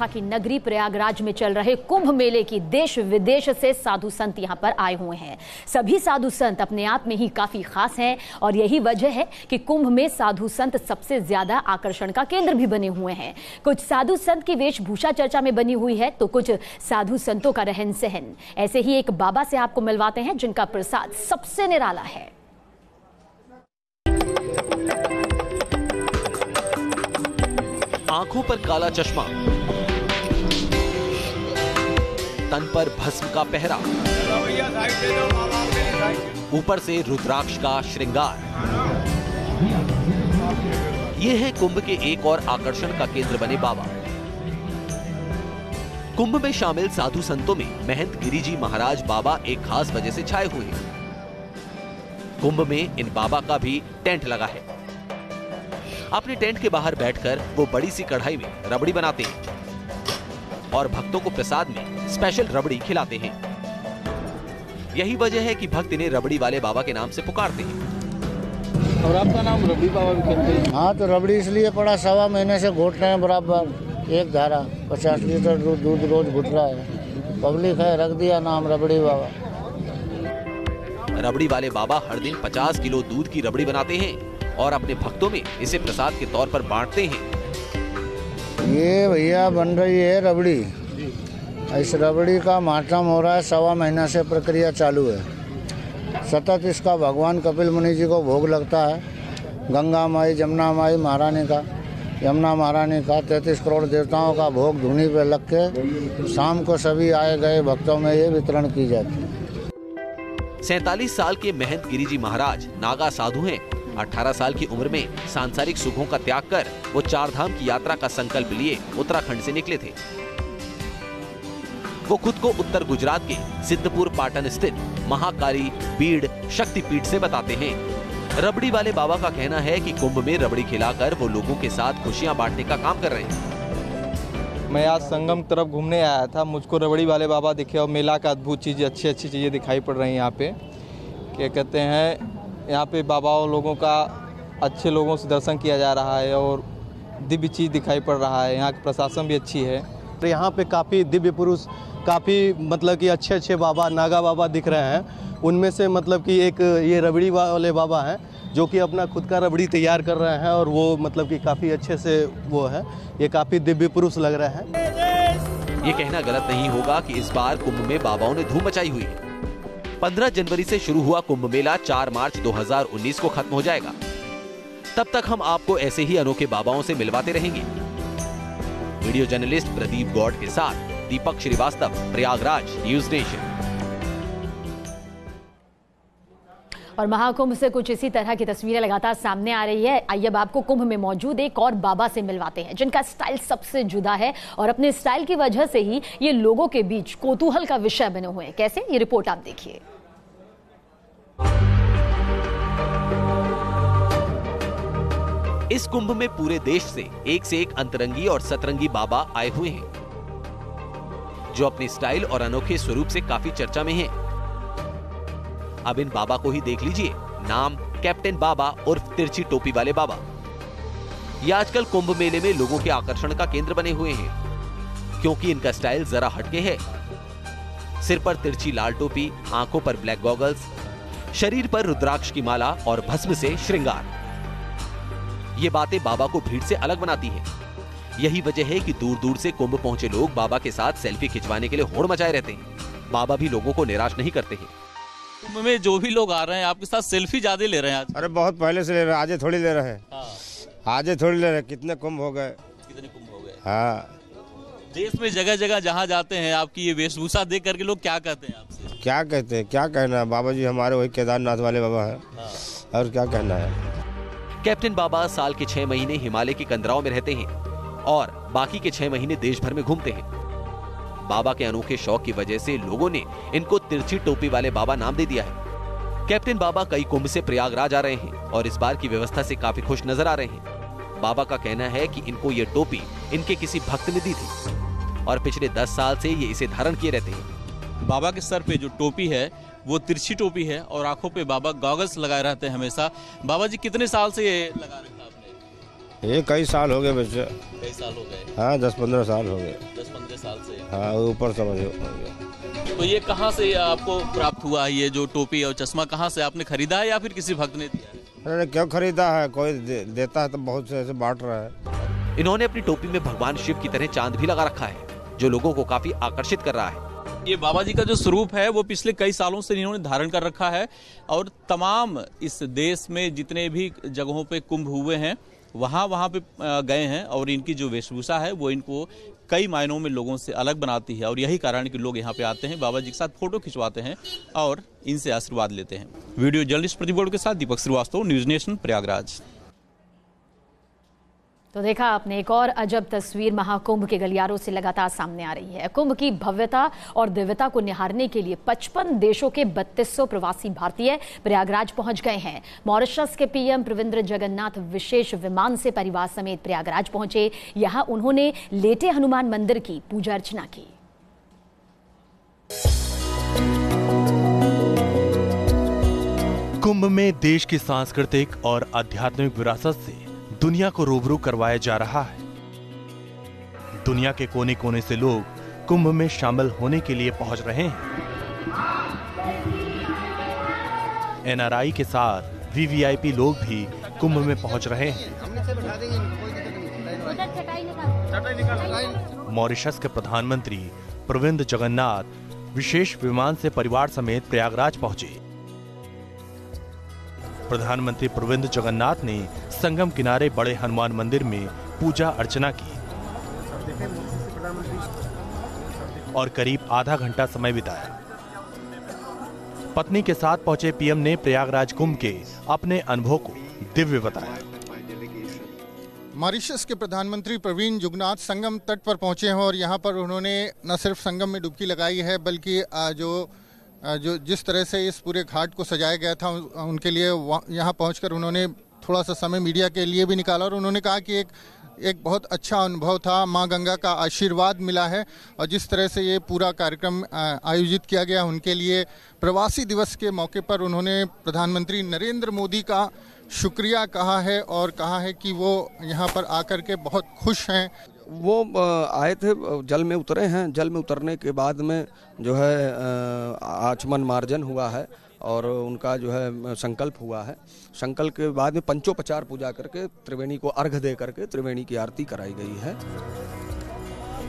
की नगरी प्रयागराज में चल रहे कुंभ मेले की देश विदेश से साधु संत यहां पर आए हुए हैं। सभी साधु संत अपने आप में ही काफी खास हैं और यही वजह है कि कुंभ में साधु संत सबसे ज्यादा आकर्षण का केंद्र भी बने हुए हैं। कुछ साधु संत की वेशभूषा चर्चा में बनी हुई है तो कुछ साधु संतों का रहन सहन। ऐसे ही एक बाबा से आपको मिलवाते हैं जिनका प्रसाद सबसे निराला है। आंखों पर काला चश्मा, तन पर भस्म का पहरा, ऊपर से रुद्राक्ष का श्रृंगार। ये है कुंभ के एक और आकर्षण का केंद्र बने बाबा। कुंभ में शामिल साधु संतों में महंत गिरिजी महाराज बाबा एक खास वजह से छाए हुए हैं। कुंभ में इन बाबा का भी टेंट लगा है। अपने टेंट के बाहर बैठकर वो बड़ी सी कढ़ाई में रबड़ी बनाते हैं और भक्तों को प्रसाद में स्पेशल रबड़ी खिलाते हैं। यही वजह है कि भक्त इन्हें रबड़ी वाले बाबा के नाम से पुकारते हैं। और आपका नाम रबड़ी बाबा भी कहते हैं? हाँ, तो रबड़ी इसलिए पड़ा, 1.25 महीने से घोट रहे हैं बराबर एक धारा, 50 लीटर दूध रोज घुट रहा है। पब्लिक है, रख दिया नाम रबड़ी बाबा। रबड़ी वाले बाबा हर दिन 50 किलो दूध की रबड़ी बनाते हैं और अपने भक्तों में इसे प्रसाद के तौर पर बांटते हैं। ये भैया बन रही है रबड़ी। इस रबड़ी का मातम हो रहा है, 1.25 महीना से प्रक्रिया चालू है। सतत इसका भगवान कपिल मुनि जी को भोग लगता है। गंगा माई, जमुना माई महारानी का, यमुना महारानी का 33 करोड़ देवताओं का भोग धुनी पे लग के शाम को सभी आए गए भक्तों में ये वितरण की जाती है। 47 साल के महंत गिरिजी महाराज नागा साधु हैं। 18 साल की उम्र में सांसारिक सुखों का त्याग कर वो 4 धाम की यात्रा का संकल्प लिए उत्तराखंड से निकले थे। वो खुद को उत्तर गुजरात के सिद्धपुर पाटन स्थित महाकाली बीड़ शक्तिपीठ से बताते हैं। रबड़ी वाले बाबा का कहना है कि कुंभ में रबड़ी खिलाकर वो लोगों के साथ खुशियां बांटने का काम कर रहे हैं। मैं आज संगम तरफ घूमने आया था, मुझको रबड़ी वाले बाबा दिखे और मेला का अद्भुत चीज़ें, अच्छी अच्छी चीज़ें दिखाई पड़ रही हैं। यहाँ पे क्या कहते हैं, यहाँ पे बाबाओं लोगों का अच्छे लोगों से दर्शन किया जा रहा है और दिव्य चीज़ दिखाई पड़ रहा है। यहाँ की प्रशासन भी अच्छी है। तो यहाँ पे काफ़ी दिव्य पुरुष, काफ़ी मतलब कि अच्छे अच्छे बाबा, नागा बाबा दिख रहे हैं। उनमें से मतलब कि एक ये रबड़ी वाले बाबा हैं जो कि अपना खुद का रबड़ी तैयार कर रहे हैं और वो मतलब कि काफ़ी अच्छे से वो है, ये काफ़ी दिव्य पुरुष लग रहे हैं। ये कहना गलत नहीं होगा कि इस बार कुंभ में बाबाओं ने धूम मचाई हुई है। 15 जनवरी से शुरू हुआ कुंभ मेला 4 मार्च 2019 को खत्म हो जाएगा। तब तक हम आपको ऐसे ही अनोखे बाबाओं से मिलवाते रहेंगे। वीडियो जर्नलिस्ट प्रदीप गौड़ के साथ दीपक श्रीवास्तव, प्रयागराज न्यूज नेशन। और महाकुंभ से कुछ इसी तरह की तस्वीरें लगातार सामने आ रही है। आइए अब आपको कुंभ में मौजूद एक और बाबा से मिलवाते हैं जिनका स्टाइल सबसे जुदा है और अपने स्टाइल की वजह से ही ये लोगों के बीच कौतूहल का विषय बने हुए हैं। कैसे, ये रिपोर्ट आप देखिए। इस कुंभ में पूरे देश से एक अंतरंगी और सतरंगी बाबा आए हुए हैं जो अपने स्टाइल और अनोखे स्वरूप से काफी चर्चा में हैं। अब इन बाबा को ही देख लीजिए। नाम कैप्टन बाबा उर्फ तिरछी टोपी वाले बाबा। ये आजकल कुंभ मेले में लोगों के आकर्षण का केंद्र बने हुए हैं क्योंकि इनका स्टाइल जरा हटके है। सिर पर तिरछी लाल टोपी, आंखों पर ब्लैक गॉगल्स, शरीर पर रुद्राक्ष की माला और भस्म से श्रृंगार। ये बातें बाबा को भीड़ से अलग बनाती है। यही वजह है कि दूर दूर से कुंभ पहुंचे लोग बाबा के साथ सेल्फी खिंचवाने के लिए होड़ मचाए रहते हैं। बाबा भी लोगों को निराश नहीं करते हैं। कुंभ में जो भी लोग आ रहे हैं आपके साथ सेल्फी ज्यादा ले रहे हैं आज? अरे बहुत पहले से ले रहे हैं, आजे थोड़ी ले रहे हैं। आजे थोड़ी ले रहे हैं, कितने कुंभ हो गए। कितने कुंभ हो गए? हाँ, देश में जगह जगह जहाँ जाते हैं आपकी ये वेशभूषा देख करके लोग क्या कहते हैं आपसे? क्या कहते हैं, क्या कहना है। बाबा जी हमारे वही केदारनाथ वाले बाबा हैं। और क्या कहना है। कैप्टन बाबा साल के 6 महीने हिमालय की कंदराओं में रहते हैं और बाकी के 6 महीने देश भर में घूमते हैं। बाबा के अनोखे शौक की वजह से लोगों ने इनको तिरछी टोपी वाले बाबा नाम दे दिया है। कैप्टन बाबा कई कुंभ से प्रयागराज आ रहे हैं और इस बार की व्यवस्था से काफी खुश नजर आ रहे हैं। बाबा का कहना है कि इनको ये टोपी इनके किसी भक्त ने दी थी और पिछले 10 साल से ये इसे धारण किए रहते हैं। बाबा के सर पे जो टोपी है वो तिरछी टोपी है और आंखों पे बाबा गॉगल्स लगाए रहते हैं हमेशा। बाबा जी कितने साल से ये लगा रखा आपने? ये कई साल हो गए बच्चे। कई साल हो गए? हाँ 10-15 साल हो गए। 10-15 साल से? हाँ ऊपर समझ हो गया। तो ये कहाँ से आपको प्राप्त हुआ, ये जो टोपी और चश्मा कहाँ से आपने खरीदा है या फिर किसी भक्त ने दिया है? अरे क्यों खरीदा है, कोई देता है तो बहुत से ऐसे बांट रहा है। इन्होंने अपनी टोपी में भगवान शिव की तरह चांद भी लगा रखा है, जो लोगों को काफी आकर्षित कर रहा है। ये बाबा जी का जो स्वरूप है वो पिछले कई सालों से इन्होंने धारण कर रखा है और तमाम इस देश में जितने भी जगहों पे कुंभ हुए हैं वहाँ पे गए हैं और इनकी जो वेशभूषा है वो इनको कई मायनों में लोगों से अलग बनाती है और यही कारण है कि लोग यहाँ पे आते हैं, बाबा जी के साथ फोटो खिंचवाते हैं और इनसे आशीर्वाद लेते हैं। वीडियो जर्नलिस्ट प्रतिबोध के साथ दीपक श्रीवास्तव, न्यूज नेशन, प्रयागराज। तो देखा आपने, एक और अजब तस्वीर महाकुंभ के गलियारों से लगातार सामने आ रही है। कुंभ की भव्यता और दिव्यता को निहारने के लिए 55 देशों के 3200 प्रवासी भारतीय प्रयागराज पहुंच गए हैं। मॉरिशस के पीएम प्रविंद्र जगन्नाथ विशेष विमान से परिवार समेत प्रयागराज पहुंचे। यहां उन्होंने लेटे हनुमान मंदिर की पूजा अर्चना की। कुंभ में देश की सांस्कृतिक और आध्यात्मिक विरासत से दुनिया को रूबरू करवाया जा रहा है। दुनिया के कोने कोने से लोग कुंभ में शामिल होने के लिए पहुंच रहे हैं। एनआरआई के साथ वीवीआईपी लोग भी कुंभ में पहुंच रहे हैं। मॉरिशस के प्रधानमंत्री प्रविंद्र जगन्नाथ विशेष विमान से परिवार समेत प्रयागराज पहुंचे। प्रधानमंत्री प्रविंद्र जगन्नाथ ने संगम किनारे बड़े हनुमान मंदिर में पूजा अर्चना की और करीब आधा घंटा समय बिताया। पत्नी के साथ पहुंचे पीएम ने प्रयागराज कुंभ के अपने अनुभव को दिव्य बताया। मॉरिशस के प्रधानमंत्री प्रविंद्र जुगनाथ संगम तट पर पहुंचे हैं और यहां पर उन्होंने न सिर्फ संगम में डुबकी लगाई है बल्कि जो जिस तरह से इस पूरे घाट को सजाया गया था उनके लिए यहाँ पहुंचकर उन्होंने थोड़ा सा समय मीडिया के लिए भी निकाला और उन्होंने कहा कि एक बहुत अच्छा अनुभव था, माँ गंगा का आशीर्वाद मिला है और जिस तरह से ये पूरा कार्यक्रम आयोजित किया गया उनके लिए प्रवासी दिवस के मौके पर उन्होंने प्रधानमंत्री नरेंद्र मोदी का शुक्रिया कहा है और कहा है कि वो यहाँ पर आकर के बहुत खुश हैं। वो आए थे, जल में उतरे हैं, जल में उतरने के बाद में जो है आचमन मार्जन हुआ है और उनका जो है संकल्प हुआ है। संकल्प के बाद में पंचोपचार पूजा करके त्रिवेणी को अर्घ दे करके त्रिवेणी की आरती कराई गई है।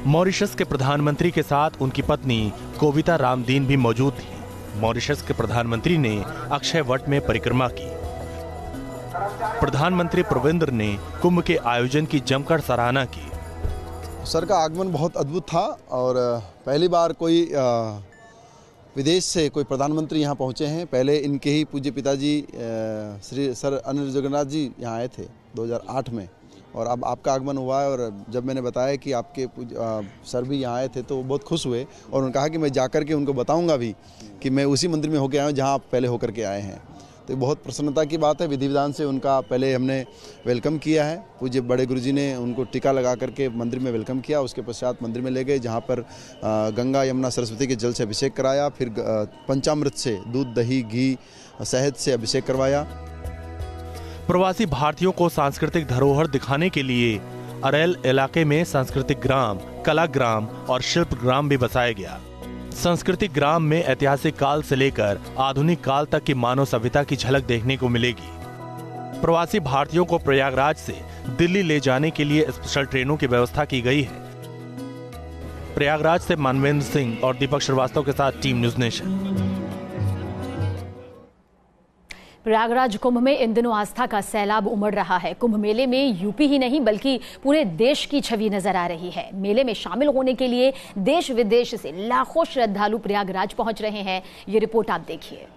मॉरिशस के प्रधानमंत्री के साथ उनकी पत्नी कोविता रामदीन भी मौजूद थी। मॉरिशस के प्रधानमंत्री ने अक्षय वट में परिक्रमा की। प्रधानमंत्री प्रविंद्र ने कुंभ के आयोजन की जमकर सराहना की। सर का आगमन बहुत अद्भुत था और पहली बार कोई विदेश से कोई प्रधानमंत्री यहाँ पहुँचे हैं। पहले इनके ही पूज्य पिताजी श्री सर अनिल जगन्नाथ जी यहाँ आए थे 2008 में और अब आपका आगमन हुआ है। और जब मैंने बताया कि आपके सर भी यहाँ आए थे तो वो बहुत खुश हुए और उन्होंने कहा कि मैं जाकर के उनको बताऊँगा भी कि मैं उसी मंदिर में होकर आया हूँ जहाँ आप पहले होकर के आए हैं। तो बहुत प्रसन्नता की बात है। विधि विधान से उनका पहले हमने वेलकम किया है। पूज्य बड़े गुरुजी ने उनको टीका लगा करके मंदिर में वेलकम किया। उसके पश्चात मंदिर में ले गए जहां पर गंगा यमुना सरस्वती के जल से अभिषेक कराया, फिर पंचामृत से दूध दही घी शहद से अभिषेक करवाया। प्रवासी भारतीयों को सांस्कृतिक धरोहर दिखाने के लिए अरेल इलाके में सांस्कृतिक ग्राम, कला ग्राम और शिल्प ग्राम भी बसाया गया। सांस्कृतिक ग्राम में ऐतिहासिक काल से लेकर आधुनिक काल तक की मानव सभ्यता की झलक देखने को मिलेगी। प्रवासी भारतीयों को प्रयागराज से दिल्ली ले जाने के लिए स्पेशल ट्रेनों की व्यवस्था की गई है। प्रयागराज से मानवेंद्र सिंह और दीपक श्रीवास्तव के साथ team news nation. Prayagraj Kumbh में इन दिनों आस्था का सैलाब उमड़ रहा है। कुंभ मेले में यूपी ही नहीं बल्कि पूरे देश की छवि नजर आ रही है। मेले में शामिल होने के लिए देश विदेश से लाखों श्रद्धालु प्रयागराज पहुंच रहे हैं। ये रिपोर्ट आप देखिए।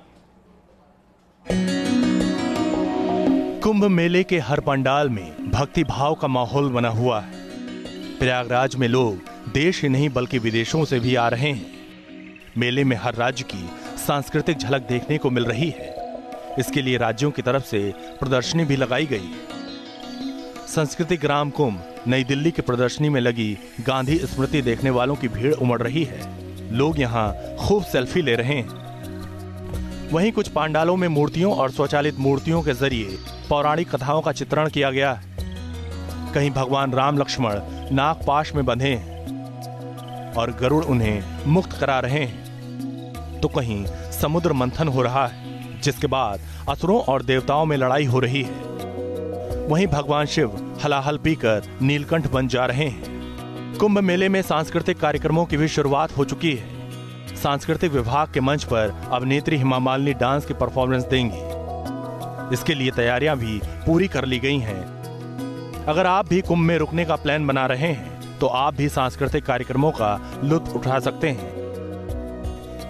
कुंभ मेले के हर पंडाल में भक्ति भाव का माहौल बना हुआ है। प्रयागराज में लोग देश ही नहीं बल्कि विदेशों से भी आ रहे हैं। मेले में हर राज्य की सांस्कृतिक झलक देखने को मिल रही है। इसके लिए राज्यों की तरफ से प्रदर्शनी भी लगाई गई। संस्कृति ग्राम कुंभ नई दिल्ली की प्रदर्शनी में लगी गांधी स्मृति देखने वालों की भीड़ उमड़ रही है। लोग यहां खूब सेल्फी ले रहे हैं। वहीं कुछ पांडालों में मूर्तियों और स्वचालित मूर्तियों के जरिए पौराणिक कथाओं का चित्रण किया गया है। कहीं भगवान राम लक्ष्मण नागपाश में बंधे हैं और गरुड़ उन्हें मुक्त करा रहे हैं, तो कहीं समुद्र मंथन हो रहा है जिसके बाद असुरों और देवताओं में लड़ाई हो रही है। वहीं भगवान शिव हलाहल पीकर नीलकंठ बन जा रहे हैं। कुंभ मेले में सांस्कृतिक कार्यक्रमों की भी शुरुआत हो चुकी है। सांस्कृतिक विभाग के मंच पर अभिनेत्री हेमा मालिनी डांस की परफॉर्मेंस देंगी। इसके लिए तैयारियां भी पूरी कर ली गई हैं। अगर आप भी कुंभ में रुकने का प्लान बना रहे हैं तो आप भी सांस्कृतिक कार्यक्रमों का लुत्फ उठा सकते हैं।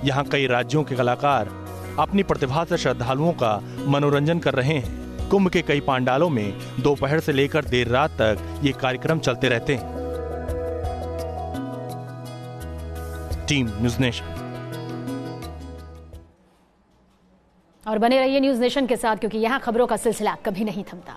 यहाँ कई राज्यों के कलाकार अपनी प्रतिभा से श्रद्धालुओं का मनोरंजन कर रहे हैं। कुंभ के कई पांडालों में दोपहर से लेकर देर रात तक ये कार्यक्रम चलते रहते हैं। Team news nation. और बने रहिए न्यूज़ नेशन के साथ, क्योंकि यहाँ खबरों का सिलसिला कभी नहीं थमता।